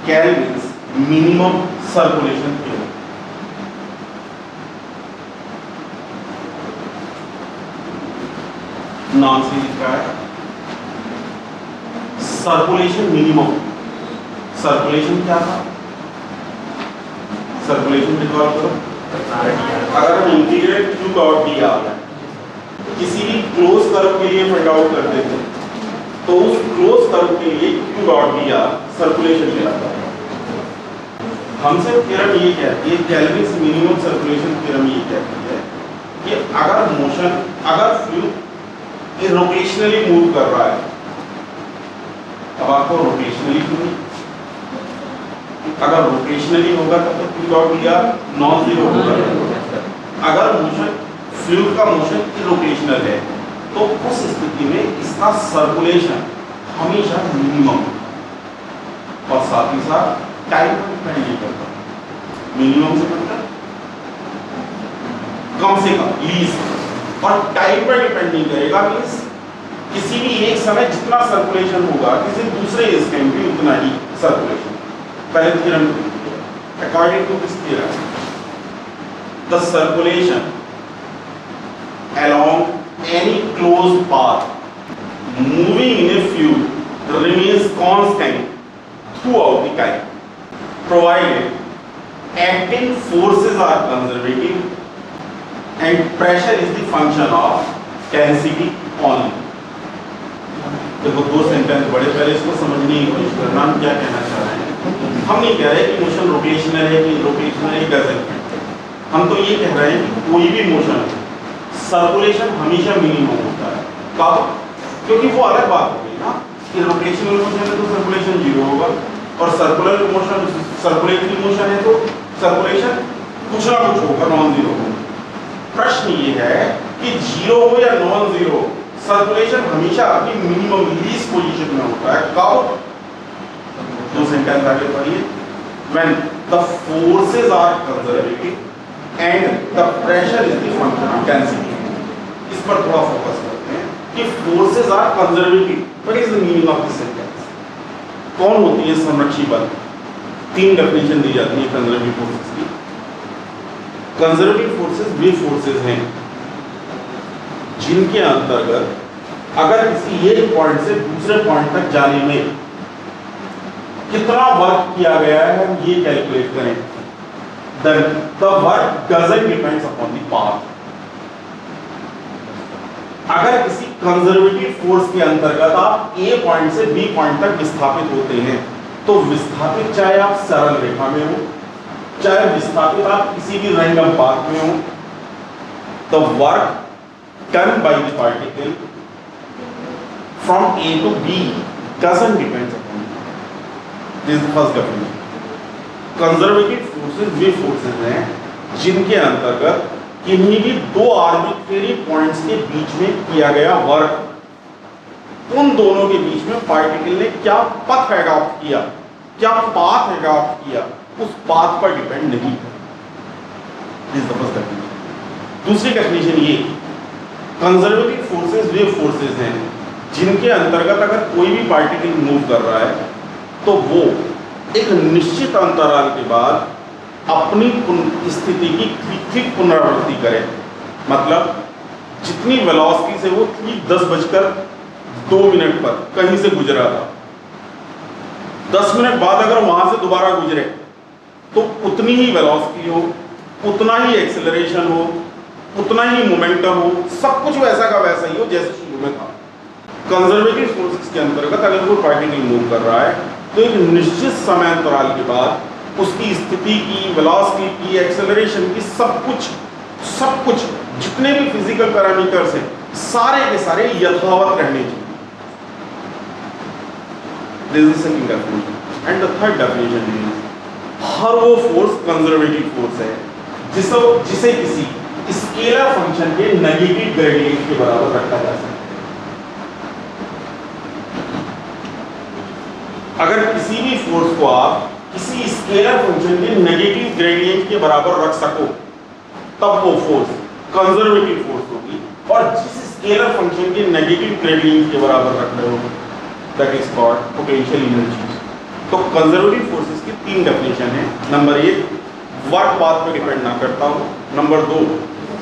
Kelvin's minimum circulation theorem. नाम से लिखा है सर्कुलेशन मिनिमम। सर्कुलेशन क्या था? सर्कुलेशन रिकॉल करो। अगर हम integrate q dot D R किसी भी क्लोज कर्व के लिए फाइंड आउट करते थे तो उस क्लोज कर्व के लिए q dot D R circulation कहलाता है। हमसे थ्योरम ये कहती है, केल्विन्स मिनिमम सर्कुलेशन थ्योरम ये कहती है कि अगर फ्लूइड रोटेशनली मूव कर रहा है, अब आपको रोटेशनली क्यों, अगर रोटेशनली होगा तब तो q dot D R non zero होगा। अगर मोशन फ्लूइड का मोशन इरोटेशनल है तो उस स्थिति में इसका सर्कुलेशन हमेशा मिनिमम और साथ ही साथ टाइम पर डिपेंड नहीं करता। मिनिमम से मतलब कम से कम लीस्ट, और टाइम पर डिपेंड नहीं करेगा। मींस किसी भी एक समय जितना सर्कुलेशन होगा किसी दूसरे स्कैन भी उतना ही सर्कुलेशन। पहले theorem according to this theorem the circulation along any closed path moving in a fluid remains constant throughout the time provided acting forces are conservative and pressure is the function of density only। देखो दो sentence बड़े, पहले इसको समझने की कोशिश करना हम क्या कहना चाह रहे हैं। हम नहीं कह रहे कि मोशन रोटेशनल है कि रोटेशनल है डजंट, हम तो ये कह रहे हैं कि कोई भी मोशन सर्कुलेशन हमेशा मिनिमम होता है। कब? क्योंकि वो अलग बात हो गई ना कि रोटेशनल मोशन है तो सर्कुलेशन जीरो होगा और सर्कुलर मोशन सर्कुलेटरी मोशन है तो सर्कुलेशन कुछ ना कुछ होगा, नॉन जीरो होगा। प्रश्न ये है कि जीरो हो या नॉन जीरो, सर्कुलेशन हमेशा अपनी मिनिमम लीस्ट पोजीशन में होता है। कब? दो सेंटेंस आगे पढ़िए। When the forces are conservative and the pressure is the function of density। इस पर थोड़ा फोकस करते हैं कि forces are conservative। What is the meaning of this sentence? कौन होती है संरक्षी बल? तीन डेफिनेशन दी जाती है कंजर्वेटिव फोर्सेस की। कंजर्वेटिव फोर्सेस वे फोर्सेस हैं जिनके अंतर्गत अगर किसी एक पॉइंट से दूसरे पॉइंट तक जाने में कितना वर्क किया गया है हम ये कैलकुलेट करें, then the work doesn't depends upon the path। अगर किसी कंजर्वेटिव फोर्स के अंतर्गत आप ए पॉइंट से बी पॉइंट तक विस्थापित होते हैं तो विस्थापित चाहे आप सरल रेखा में हो चाहे विस्थापित आप किसी भी रैंडम पाथ में हो, the work done by the particle from A to B doesn't depend upon it। This is the first definition। Conservative forces way forces हैं जिनके अंतर्गत किन्हीं भी दो आर्बिट्रेरी पॉइंट्स के बीच में किया गया वर्क, उन दोनों के बीच में पार्टिकल ने क्या पथ एडॉप्ट किया, क्या पाथ एडॉप्ट किया, उस पाथ पर डिपेंड नहीं है। This is the first definition. दूसरी डेफिनेशन ये, कंजर्वेटिव फोर्सेस वे फोर्सेस हैं जिनके अंतर्गत अगर कोई भी पार्टिकल मूव कर रहा है तो वो एक निश्चित अंतराल के बाद अपनी स्थिति की ठीक पुनरावृत्ति करे। मतलब जितनी वेलोसिटी से वो ठीक 10:02 पर कहीं से गुजरा था, 10 मिनट बाद अगर वहां से दोबारा गुजरे तो उतनी ही वेलोसिटी हो, उतना ही एक्सेलरेशन हो, उतना ही मोमेंटम हो, सब कुछ वैसा का वैसा ही हो जैसे शुरू में था। कंजर्वेटिव फोर्सेस के अंतर्गत अगर कोई पार्टिकल मूव कर रहा है तो एक निश्चित समय अंतराल के बाद उसकी स्थिति की, वेलोसिटी की, एक्सेलरेशन की, सब कुछ जितने भी फिजिकल पैरामीटर्स हैं सारे के सारे यथावत रहने चाहिए। This is second definition. And the third definition is हर वो फोर्स कंजर्वेटिव फोर्स है जिसे किसी स्केलर फंक्शन के नेगेटिव ग्रेडियंट के बराबर रखा जा सकता है। अगर किसी भी फोर्स को आप किसी स्केलर फंक्शन के नेगेटिव ग्रेडियंट के बराबर रख सको तब वो फोर्स कंजर्वेटिव फोर्स होगी, और जिस स्केलर फंक्शन के नेगेटिव ग्रेडियंट के बराबर रख रहे हो that is called potential energy. तो कंजर्वेटिव फोर्सेस की तीन डेफिनेशन है। नंबर एक, वर्क पाथ पे डिपेंड ना करता हो। नंबर दो,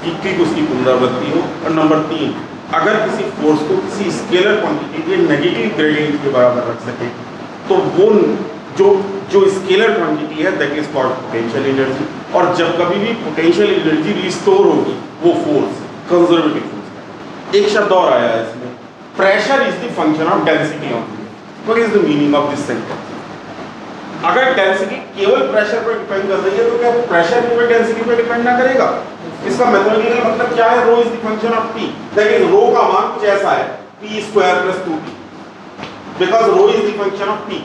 कि उसकी पुनरावृत्ति हो। और नंबर तीन, अगर किसी फोर्स को किसी स्केलर क्वांटिटी के नेगेटिव ग्रेडियंट के बराबर रख सके तो वो जो स्केलर क्वांटिटी है that is called potential energy. और जब कभी भी पोटेंशियल एनर्जी रिस्टोर होगी वो फोर्स कंजर्वेटिव फोर्स। एक शब्द और आया है इसमें, pressure is the function of density on the. What is the meaning of this sentence? अगर डेंसिटी केवल प्रेशर पर डिपेंड कर रही है तो क्या प्रेशर केवल डेंसिटी पर डिपेंड ना करेगा? इसका मैथमेटिकल मतलब क्या है? Rho is the function of t, that is rho का मान कुछ ऐसा है p square plus 2t, because rho is the function of p।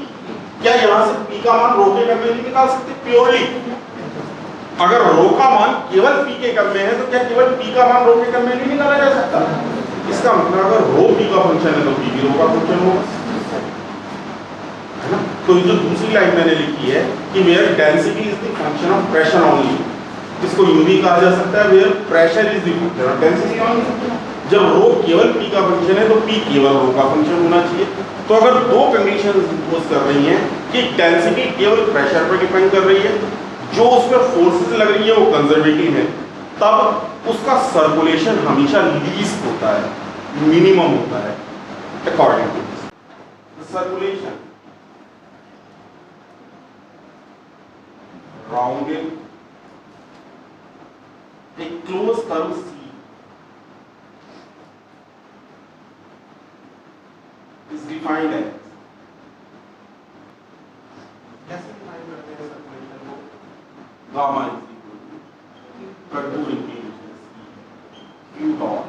क्या यहां से p का मान रो के टर्म में नहीं निकाल सकते प्योरली? अगर रो का मान केवल p के टर्म में है तो क्या केवल p का मान रो के टर्म में नहीं निकाला जा सकता? इसका मतलब अगर रो p का फंक्शन है तो p भी रो का फंक्शन होगा, है ना? तो ये जो दूसरी लाइन मैंने लिखी है कि where density is the function of pressure only, इसको यूं भी कहा जा सकता है where pressure is the function of density only. जब रो केवल p का फंक्शन है तो p केवल रो का फंक्शन होना चाहिए। तो अगर दो कंडीशंस इंपोज कर रही हैं कि डेंसिटी केवल प्रेशर पर डिपेंड कर रही है, जो उस पर फोर्सेस लग रही है वो कंजर्वेटिव है, तब उसका सर्कुलेशन हमेशा लीस्ट होता है, मिनिमम होता है according to this circulation rounding a closed curve C is defined as, कैसे डिफाइन करते हैं सर्कुलेशन को? Gamma is equal to contour integration q dot.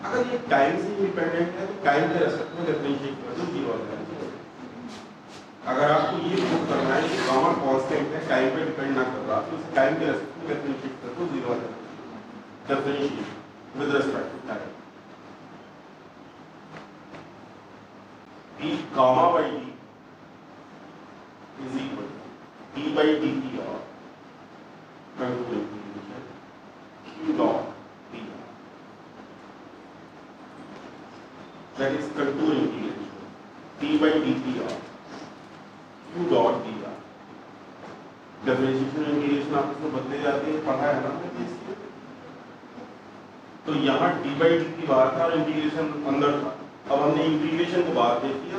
अगर ये टाइम से इंडिपेंडेंट है तो टाइम के रेस्पेक्ट में डिफरेंशिएट कर दो, जीरो आ जाएगा। अगर आपको ये प्रूव करना है कि गामा कांस्टेंट है, टाइम पे डिपेंड ना कर रहा, तो इसे टाइम के रेस्पेक्ट में डिफरेंशिएट कर दो, जीरो आ जाएगा। Differentiate with respect to time d gamma by d is equal to d by dt और contour integration q dot dr, that is contour integration d by dt और q dot dr। Differentiation integration आप इसमें बदले जाते हैं, पढ़ा है ना हमने इसके। तो यहाँ d by dt बाहर था और इंटीग्रेशन अंदर था। अब हमने इंटीग्रेशन को बाहर दे दिया,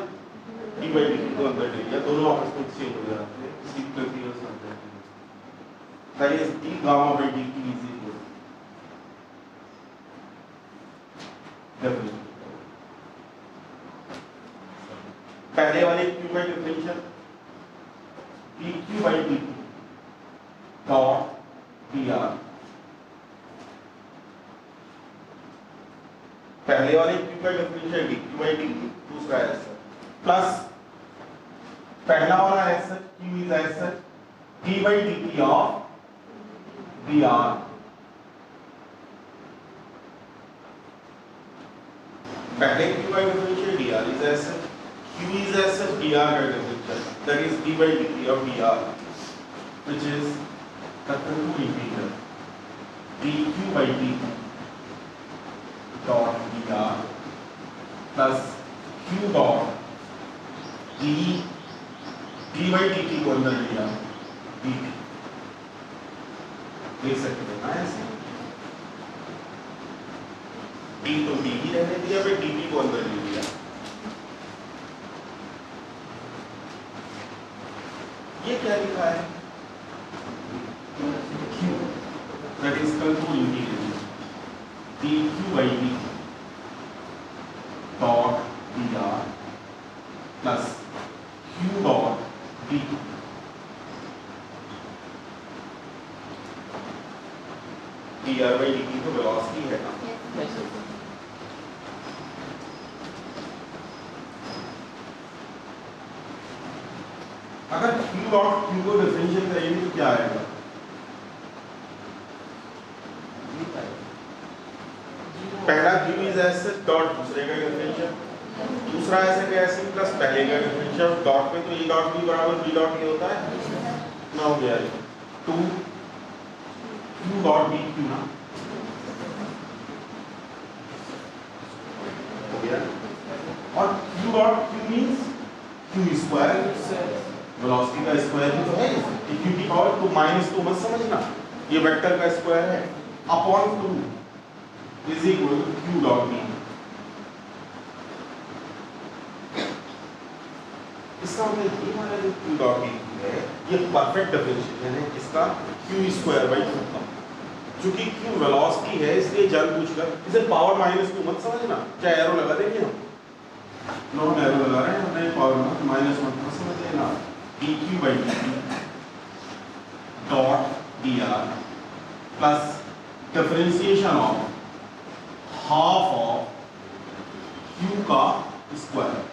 d by dt को अंदर ले लिया, दोनों आपस में एक्सचेंज हो जाते हैं, सीक्वेंस यूज करते हैं। That is d gamma by dt is equal definition. पहले वाले q by differential dq by dt dot dr, पहले वाले q by differential dq by dt, दूसरा है प्लस पहला वाला S q is S d by dt of dr, पहले q by differential dr is S q is S dr का differential, that is d by dt of dr which is the contour integral dq by dt dot dr plus q dot d by dt को अंदर लिया dt, देख सकते हैं ना ऐसे, d तो d ही रहने दिया, फिर dt को अंदर ले लिया। ये क्या लिखा है? q, that is contour integration dq by dt dot dr plus q dot dt। dr by dt तो वेलोसिटी है ना, अगर q डॉट q को डिफरेंशिएट करेंगे तो क्या आएगा? पहला q इज एस डॉट दूसरे का डिफरेंशियल, दूसरा ऐसे का ऐसे प्लस पहले का डिफरेंशियल, डॉट में तो e डॉट b बराबर b डॉट a होता है ना, हो गया 2 q डॉट dq ना, हो गया। और q dot Q means Q square, velocity का स्क्वायर ही तो है ये क्यू की पावर, तो माइनस तो मत समझना, ये वेक्टर का स्क्वायर है upon 2 is equal to q dot b. इसका मतलब ये हमारा जो क्यू डॉट बी है ये परफेक्ट डिफरेंशिएशन है इसका क्यू स्क्वायर बाई 2 का। चूंकि क्यू वेलोसिटी है इसलिए जानबूझकर इसे पावर माइनस 2 मत समझना, क्या एरो लगा देंगे हम, नो हम एरो लगा रहे हैं, हमने पावर माइनस 1 मत समझ लेना, dq by dt dot dr plus differentiation of half of q का square.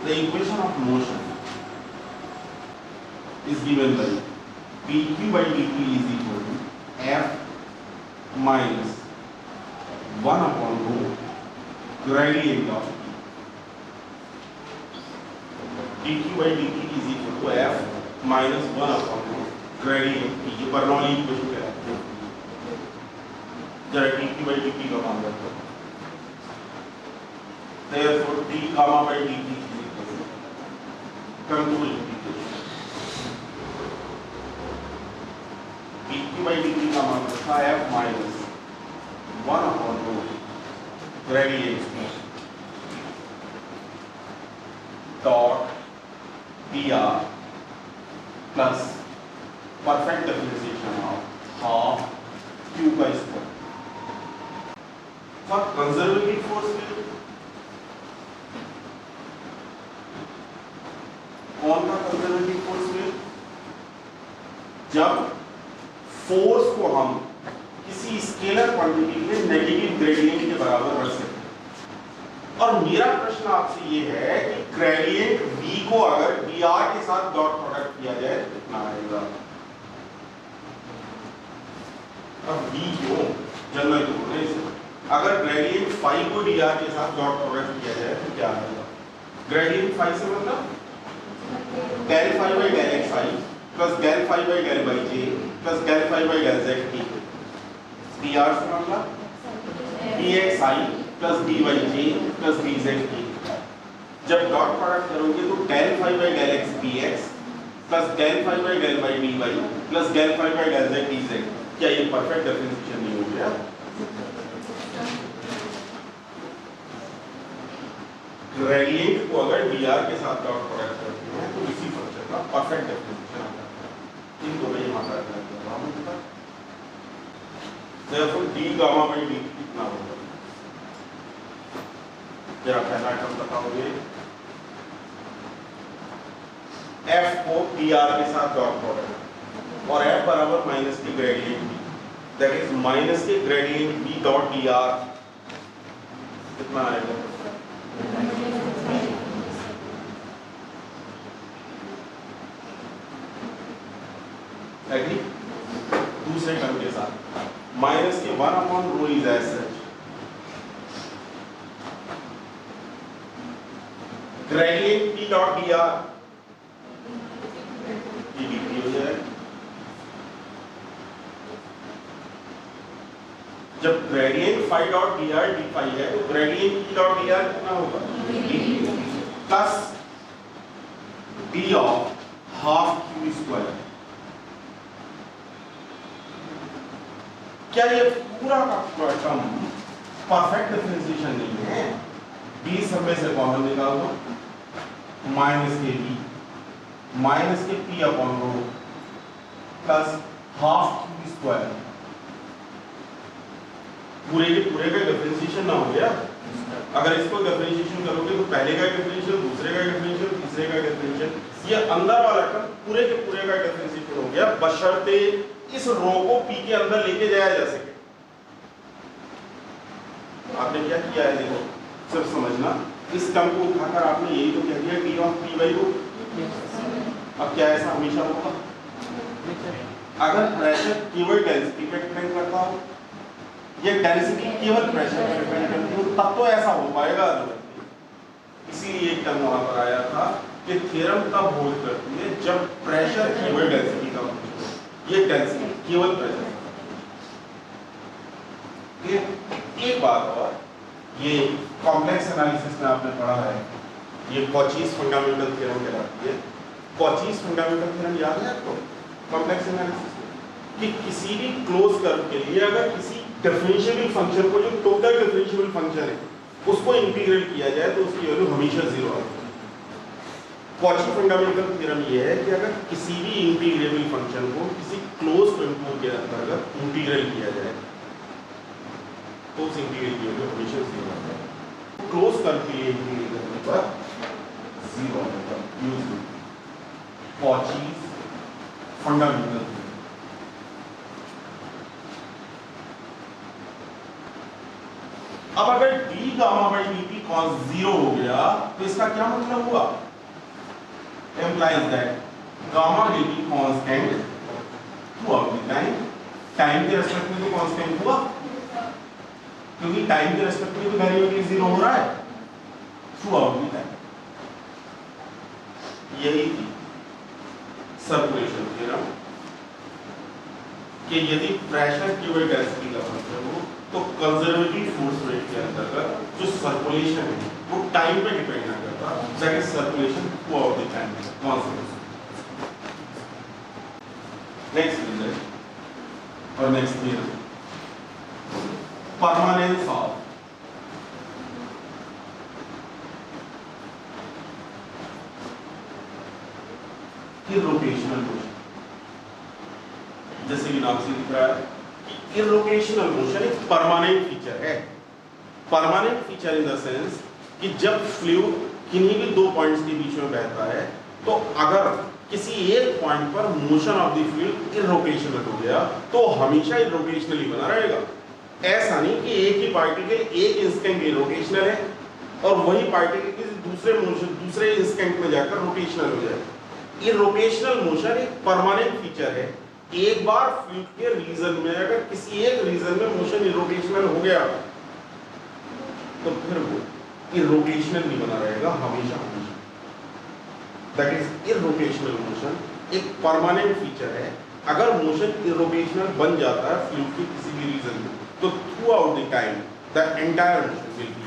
The equation of motion is given by dq by dt is equal to f minus 1 upon rho gradient of t. dq by dt is equal to f minus 1 upon rho gradient of t। ये Bernoulli equation कहलाती है। जरा dq by dt का मान रखो। Therefore d gamma by dt control dq by dt का मान रखा है f minus 1 upon row gradient dot dr plus perfect differentiation of half q का square. For conservative force field कौन सा कंजर्वेटिव फोर्स फील्ड, जब फोर्स को हम किसी स्केलर क्वांटिटी के नेगेटिव ग्रेडियंट के बराबर रख सकते हैं। और मेरा प्रश्न आपसे ये है कि ग्रेडियंट v को अगर dr के साथ डॉट प्रोडक्ट किया जाए तो कितना आएगा। अब v क्यों जनरल तो बोल रहे हैं, अगर ग्रेडियंट फाई को dr के साथ डॉट प्रोडक्ट किया जाए तो क्या आएगा। ग्रेडियंट फाई से मतलब del phi by del xi plus del phi by del by j plus del phi by del zt। dr से मतलब dxi plus dyj plus dzt। जब डॉट प्रोडक्ट करोगे तो del phi by del x dx plus del phi by del by dy plus del phi by del z dz। क्या ये perfect differentiation नहीं हो गया। ग्रेडियंट को अगर dr के साथ डॉट प्रोडक्ट करते हैं तो इसी फंक्शन का परफेक्ट डिफरेंशिएशन आता है। इन दोनों ही मात्रा का होता है। therefore d gamma by dt कितना होगा, जरा पहला आइटम बताओगे। f को dr के साथ डॉट प्रोडक्ट और f बराबर माइनस के gradient b, that is minus के ग्रेडियंट b डॉट dr कितना आएगा। एग्री। दूसरे टर्म के साथ माइनस के 1 upon rho is as such gradient p dot dr ये dt हो जाएगा। जब gradient phi dot dr d phi है तो ग्रेडियंट p डॉट dr कितना होगा plus d of half q square. क्या ये पूरा का पूरा टर्म परफेक्ट डिफरेंशिएशन नहीं है। b सब में से कॉमन निकाल दो, माइनस के b माइनस के p upon rho plus half q square. पूरे के पूरे का डिफरेंशिएशन ना हो गया। अगर इसको डिफरेंशिएशन करोगे तो पहले का डिफरेंशियल, दूसरे का डिफरेंशियल, तीसरे का डिफरेंशियल, ये अंदर वाला टर्म पूरे के पूरे का डिफरेंशिएशन हो गया बशर्ते इस रो को p के अंदर लेके जाया जा सके। आपने क्या किया है देखो, सिर्फ समझना, इस टर्म को उठाकर आपने यही तो कह दिया d of p by rho. अब क्या ऐसा हमेशा होगा? अगर प्रेशर केवल डेंसिटी पे डिपेंड करता हो, ये डेंसिटी केवल प्रेशर पे डिपेंड करती हो, तब तो ऐसा हो पाएगा। इसीलिए एक टर्म वहां पर आया था कि थ्योरम तब होल्ड करती है जब प्रेशर केवल डेंसिटी का हो। ये डेंसिटी केवल प्रेशर। एक बात और, ये कॉम्प्लेक्स एनालिसिस में आपने पढ़ा है, ये कॉचीज फंडामेंटल थ्योरम कहलाती है। कॉचीज फंडामेंटल थ्योरम याद है आपको कॉम्प्लेक्स एनालिसिस में, कि किसी भी क्लोज कर्व के लिए अगर किसी डिफरेंशिएबल फंक्शन को, जो टोटल डिफरेंशिएबल फंक्शन है, उसको इंटीग्रेट किया जाए तो उसकी वैल्यू हमेशा 0 आती है। कॉची फंडामेंटल थ्योरम ये है कि अगर किसी भी इंटीग्रेबल फंक्शन को किसी क्लोज कंटूर के अंतर्गत इंटीग्रेट किया जाए तो उस इंटीग्रल की वैल्यू हमेशा 0 आता है। क्लोज कर्व के लिए इंटीग्रेट करने पर 0 आएगा। Use Cauchy's fundamental theorem. अब अगर d gamma by dt cos 0 हो गया तो इसका क्या मतलब हुआ? Implies that gamma dt constant throughout the time। Time के रेस्पेक्ट में तो कांस्टेंट हुआ, क्योंकि टाइम के रेस्पेक्ट में तो डेरिवेटिव 0 हो रहा है थ्रूआउट द टाइम। यही थी सर्कुलेशन थ्योरम कि यदि प्रेशर क्यूब डेंसिटी का फंक्शन हो तो कंजर्वेटिव फोर्स रेट के अंतर्गत जो सर्कुलेशन है वो टाइम पे डिपेंड ना करता, that is circulation throughout the time constant. Next result और next theorem, permanence of irrotational motion. जैसे कि नाम से दिख रहा है कि इर्रोटेशनल मोशन एक परमानेंट फीचर है। Permanent feature in the sense कि जब फ्लूइड किन्हीं भी दो पॉइंट्स के बीच में बहता है तो अगर किसी एक पॉइंट पर motion of the fluid irrotational हो गया तो हमेशा इर्रोटेशनल ही बना रहेगा। ऐसा नहीं कि एक ही पार्टिकल एक इंस्टेंट इर्रोटेशनल है और वही पार्टिकल किसी दूसरे इंस्टेंट में जाकर रोटेशनल हो जाए। इर्रोटेशनल मोशन एक परमानेंट फीचर है। एक बार फ्लूइड के रीजन में अगर किसी एक रीजन में मोशन इर्रोटेशनल हो गया तो फिर वो इर्रोटेशनल नहीं बना रहेगा हमेशा हमेशा। दैट इज इर्रोटेशनल मोशन एक परमानेंट फीचर है। अगर मोशन इर्रोटेशनल बन जाता है फ्लूइड के किसी भी रीजन में तो throughout the time the entire motion will be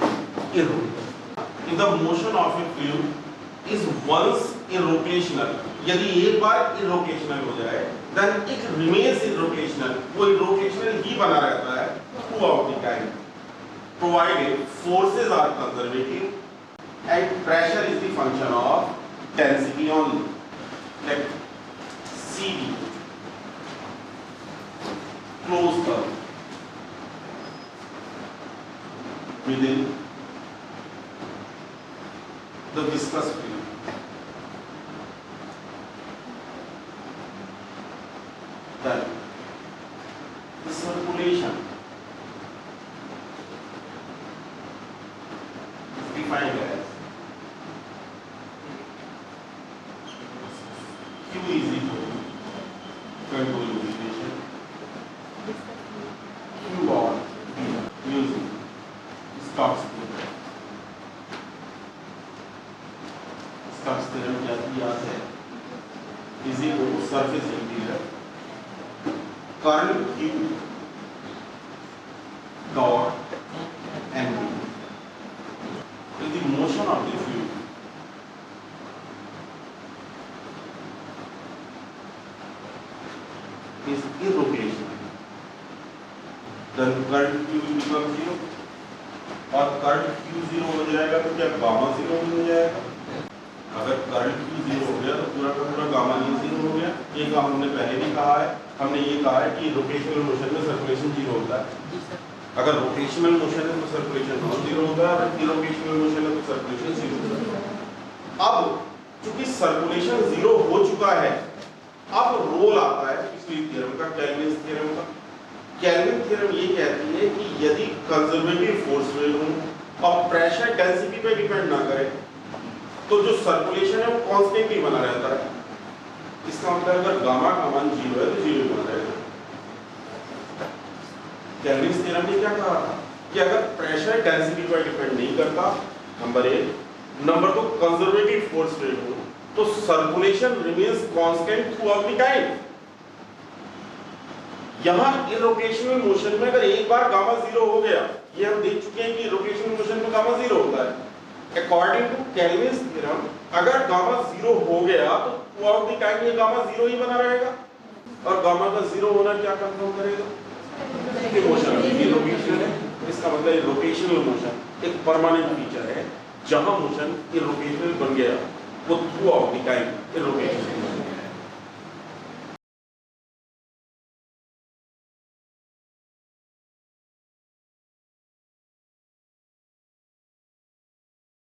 irrotational. The motion of a fluid is once irrotational, यदि एक बार इर्रोटेशनल हो जाए देन इट रिमेन्स इर्रोटेशनल, वो इर्रोटेशनल ही बना रहता है throughout the time provided forces are conservative and pressure is the function of density only। like CD closed curve within the viscous fluid, then the circulation defined as Q is equal to control integration Q bar B using Stokes theorem। Stokes theorem याद है, is equal to surface integral curl Q dot N is the motion of the fluid is irrotational, then curl Q will become 0 और curl Q 0 हो जाएगा तो क्या gamma 0 हो जाएगा? अगर curl Q 0 हो गया तो पूरा का पूरा गामा 0 हो गया। ये काम हमने पहले भी कहा है, हमने ये कहा है कि रोटेशनल मोशन में सर्कुलेशन 0 होता है। अगर रोटेशनल मोशन है तो सर्कुलेशन नॉन 0 होता है, अगर इरोटेशनल मोशन है तो सर्कुलेशन 0 होता है। अब चूंकि सर्कुलेशन 0 हो चुका है, अब रोल आता है पिछली थ्योरम का, केल्विन थ्योरम का। केल्विन थ्योरम ये कहती है कि यदि कंजर्वेटिव फोर्स वेव हो और प्रेशर डेंसिटी पे डिपेंड ना करे तो जो सर्कुलेशन है वो कांस्टेंट ही बना रहता है। इसका मतलब अगर गामा का मान 0 है तो 0 बना रहेगा। केल्विन थ्योरम ने क्या कहा था कि अगर प्रेशर डेंसिटी पर डिपेंड नहीं करता, number 1, number 2 conservative force wave हो तो circulation remains constant through out the time. यहां इरोटेशनल मोशन में अगर एक बार गामा 0 हो गया, ये हम देख चुके हैं कि इरोटेशनल मोशन में gamma 0 according to Kelvin's theorem अगर गामा जीरो हो गया तो थ्रू आउट द टाइम ये गामा जीरो ही बना रहेगा, और गामा का जीरो होना क्या कंफर्म करेगा? ये मोशन ये रोटेशनल है, इसका मतलब रोटेशनल मोशन एक परमानेंट फीचर है। जहां मोशन इरोटेशनल बन गया वो through out the time irrotational